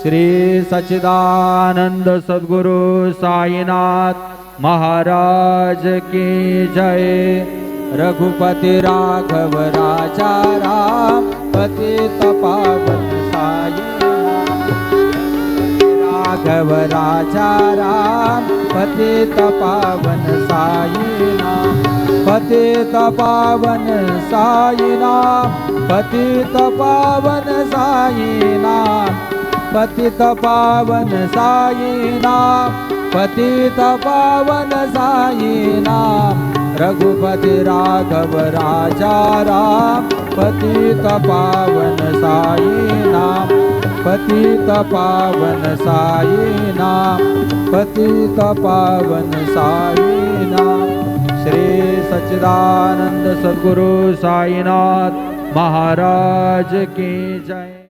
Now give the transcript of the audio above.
श्री सच्चिदानंद सद्गुरु साईनाथ महाराज की जय। रघुपति राघव राजा राम पतित पावन साईनाथ। राघव राजा राम पतित पावन साईनाथ। पतित पावन साईनाथ। पतित पावन साईनाथ। पतित पावन साईनाथ। पतित पावन साईनाथ। रघुपति राघव राजा राम पतित पावन साईनाथ। पतित पावन साईनाथ। पतित पावन साईनाथ। श्री सच्चिदानंद सद्गुरु साईनाथ महाराज की जय।